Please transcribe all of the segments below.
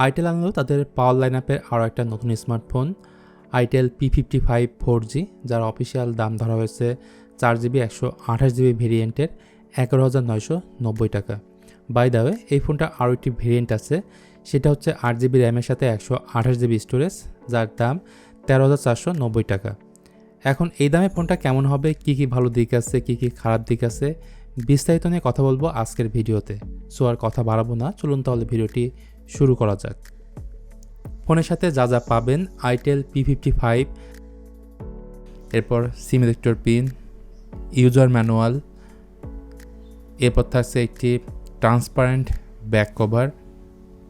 itel আনলো তাদের পাওয়ার line আপের আরও একটা নতুন স্মার্টফোন itel P55 4G, যার অফিসিয়াল দাম ধরা হয়েছে 4GB 128GB ভেরিয়েন্টের 11,990 টাকা। বাই দ্য ওয়ে, এই ফোনটা আরও একটি ভেরিয়েন্ট আছে, সেটা হচ্ছে 8GB র্যামের সাথে 128GB স্টোরেজ, যার দাম 13,490 টাকা। এখন এই দামে ফোনটা কেমন হবে, কি কি ভালো দিক আছে, কি কি খারাপ দিক আছে, বিস্তারিত নিয়ে কথা বলবো আজকের ভিডিওতে। সো আর কথা বাড়াবো না, চলুন তাহলে ভিডিওটি শুরু করা যাক। ফোনের সাথে যা যা পাবেন: itel P55, এরপর সিম ইলেক্টর পিন, ইউজার ম্যানুয়াল, এরপর থাকছে একটি ট্রান্সপারেন্ট ব্যাক কভার,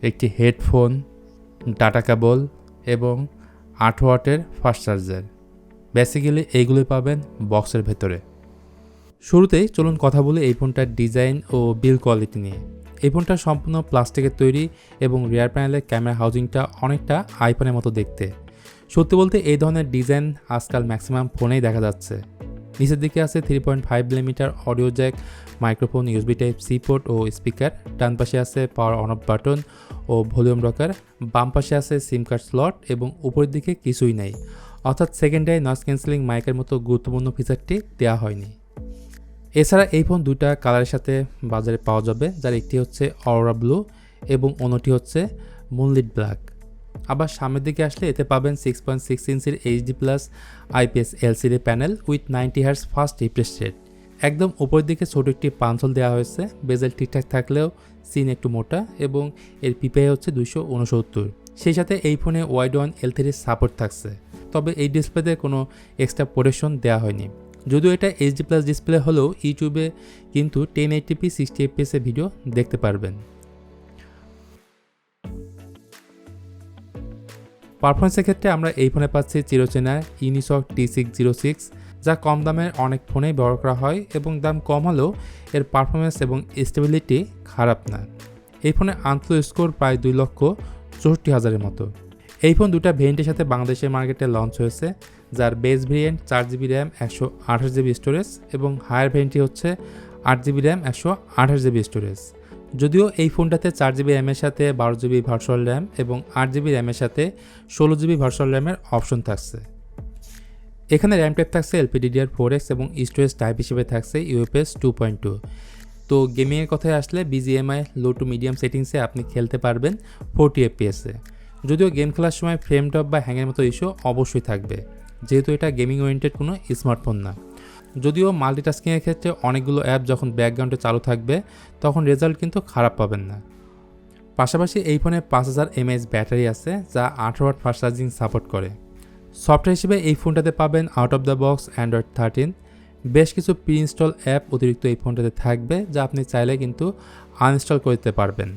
একটি হেডফোন, ডাটা কেবল এবং 8 ওয়াটের ফাস্ট চার্জার। বেসিক্যালি এইগুলোই পাবেন বক্সের ভেতরে। শুরুতেই চলুন কথা বলি এই ফোনটার ডিজাইন ও বিল্ড কোয়ালিটি নিয়ে। এই ফোনটা সম্পূর্ণ প্লাস্টিকের তৈরি এবং রিয়ার প্যানেলের ক্যামেরা হাউজিংটা অনেকটা আইফোনের মতো দেখতে। সত্যি বলতে এই ধরনের ডিজাইন আজকাল ম্যাক্সিমাম ফোনেই দেখা যাচ্ছে। নিচের দিকে আছে 3.5mm audio jack, microphone, USB Type-C port ও স্পিকার। ডান পাশে আছে পাওয়ার অন অফ বাটন ও ভলিউম রকার। বাম পাশে আছে সিম কার্ড স্লট এবং উপরের দিকে কিছুই নাই, অর্থাৎ সেকেন্ডারি নয়েজ ক্যান্সেলিং মাইকের মতো গুরুত্বপূর্ণ ফিচারটি দেওয়া হয়নি। এছাড়া এই ফোন দুইটা কালারের সাথে বাজারে পাওয়া যাবে, যার একটি হচ্ছে অরোরা ব্লু এবং অন্যটি হচ্ছে মুনলিট ব্ল্যাক। আবার সামনের দিকে আসলে এতে পাবেন 6.6 ইঞ্চির HD+ IPS LCD panel with 90Hz fast refresh rate. একদম উপরের দিকে ছোট একটি পাঞ্চল দেওয়া হয়েছে, বেজেল ঠিকঠাক থাকলেও সিন একটু মোটা এবং এর PPI হচ্ছে 269। সেই সাথে এই ফোনে ওয়াইড ওয়ান L3 সাপোর্ট থাকছে, তবে এই ডিসপ্লেতে কোনো এক্সট্রা প্রোটেকশন দেওয়া হয়নি। যদিও এটা HD+ ডিসপ্লে হলেও ইউটিউবে কিন্তু 1080p 60fps ভিডিও দেখতে পারবেন। পারফরমেন্সের ক্ষেত্রে আমরা এই ফোনে পাচ্ছি চিরচেনা ইউনিসক T606, যা কম দামের অনেক ফোনেই ব্যবহার করা হয় এবং দাম কম হলেও এর পারফরমেন্স এবং স্টেবিলিটি খারাপ না। এই ফোনে আন্তঃ স্কোর প্রায় 2,64,000-এর মতো। এই ফোন দুটা ভেরিয়েন্টের সাথে বাংলাদেশের মার্কেটে লঞ্চ হয়েছে, যার base variant 4GB RAM 128GB storage এবং হায়ার ভেরিয়েন্টটি হচ্ছে 8GB র্যাম 128GB স্টোরেজ। যদিও এই ফোনটাতে 4GB র্যামের সাথে 12GB ভার্চুয়াল র্যাম এবং 8GB র্যামের সাথে 16GB ভার্চুয়াল র্যামের অপশন থাকছে। এখানে র্যাম টাইপ থাকছে LPDDR4X এবং স্টোরেজ টাইপ হিসেবে থাকছে UFS 2.2। তো গেমিংয়ের কথায় আসলে BGMI লো টু মিডিয়াম সেটিংসে আপনি খেলতে পারবেন 40fps-এ। যদিও গেম খেলার সময় ফ্রেম ড্রপ বা হ্যাংয়ের মতো ইস্যু অবশ্যই থাকবে, যেহেতু এটা গেমিং ওরিয়েন্টেড কোনো স্মার্টফোন না। যদিও মাল্টিটাস্কিংয়ের ক্ষেত্রে অনেকগুলো অ্যাপ যখন ব্যাকগ্রাউন্ডে চালু থাকবে তখন রেজাল্ট কিন্তু খারাপ পাবেন না। পাশাপাশি এই ফোনে 5000 mAh ব্যাটারি আছে, যা 18 ওয়াট ফাস্ট চার্জিং সাপোর্ট করে। সফটওয়্যার হিসেবে এই ফোনটাতে পাবেন out of the box Android 13। বেশ কিছু প্রি ইনস্টল অ্যাপ অতিরিক্ত এই ফোনটাতে থাকবে, যা আপনি চাইলে কিন্তু আনইনস্টল করে দিতে পারবেন।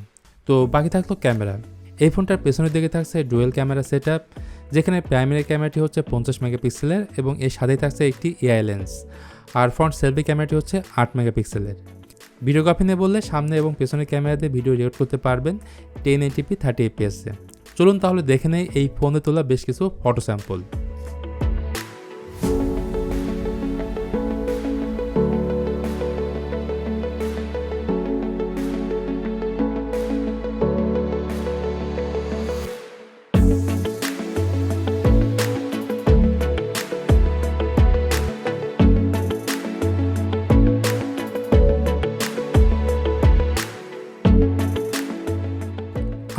তো বাকি থাকলো ক্যামেরা। এই ফোনটার পেছনের দিকে থাকছে ডুয়েল ক্যামেরা সেটআপ, যেখানে প্রাইমারি ক্যামেরাটি হচ্ছে 50 মেগাপিক্সেলের এবং এর সাথেই থাকছে একটি AI লেন্স, আর ফ্রন্ট সেলফি ক্যামেরাটি হচ্ছে 8 মেগাপিক্সেলের। ভিডিওগ্রাফি নিয়ে বললে সামনে এবং পেছনের ক্যামেরা দিয়ে ভিডিও রেকর্ড করতে পারবেন 1080p 30fps-এ। চলুন তাহলে দেখে নেই এই ফোনে তোলা বেশ কিছু ফটো স্যাম্পল।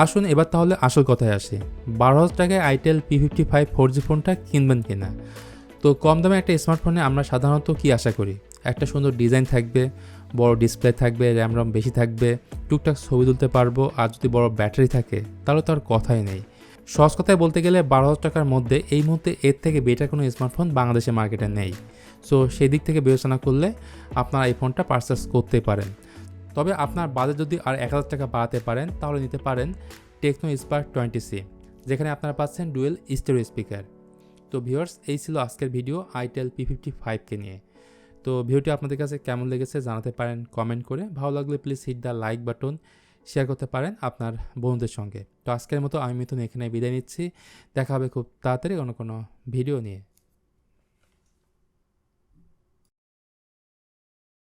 আসুন এবার তাহলে আসল কথায় আসি। 12,000 টাকায় itel P55 4G ফোনটা কিনবেন কিনা। তো কম দামে একটা স্মার্টফোনে আমরা সাধারণত কি আশা করি? একটা সুন্দর ডিজাইন থাকবে, বড় ডিসপ্লে থাকবে, র্যাম রম বেশি থাকবে, টুকটাক ছবি তুলতে পারবো, আর যদি বড় ব্যাটারি থাকে তাহলে তো আর কথাই নেই। সহজ কথায় বলতে গেলে 12,000 টাকার মধ্যে এই মুহূর্তে এর থেকে বেটার কোনো স্মার্টফোন বাংলাদেশের মার্কেটে নেই। সো সেই দিক থেকে বিবেচনা করলে আপনারা এই ফোনটা পারচেস করতেই পারেন। তবে আপনার বাজেট যদি আর 1000 টাকা বাড়াতে পারেন তাহলে নিতে পারেন টেকনো স্পার্ক 20C, যেখানে আপনারা পাচ্ছেন ডুয়েল স্টেরিও স্পিকার। তো ভিউয়ার্স, এই ছিল আজকের ভিডিও itel P55কে নিয়ে। তো ভিডিওটি আপনাদের কাছে কেমন লেগেছে জানাতে পারেন কমেন্ট করে। ভালো লাগলে please hit the like button, share করতে পারেন আপনার বন্ধুদের সঙ্গে। তো আজকের মতো আমি মিথুন এখানে বিদায় নিচ্ছি। দেখা হবে খুব তাড়াতাড়ি অন্য কোনো ভিডিও নিয়ে।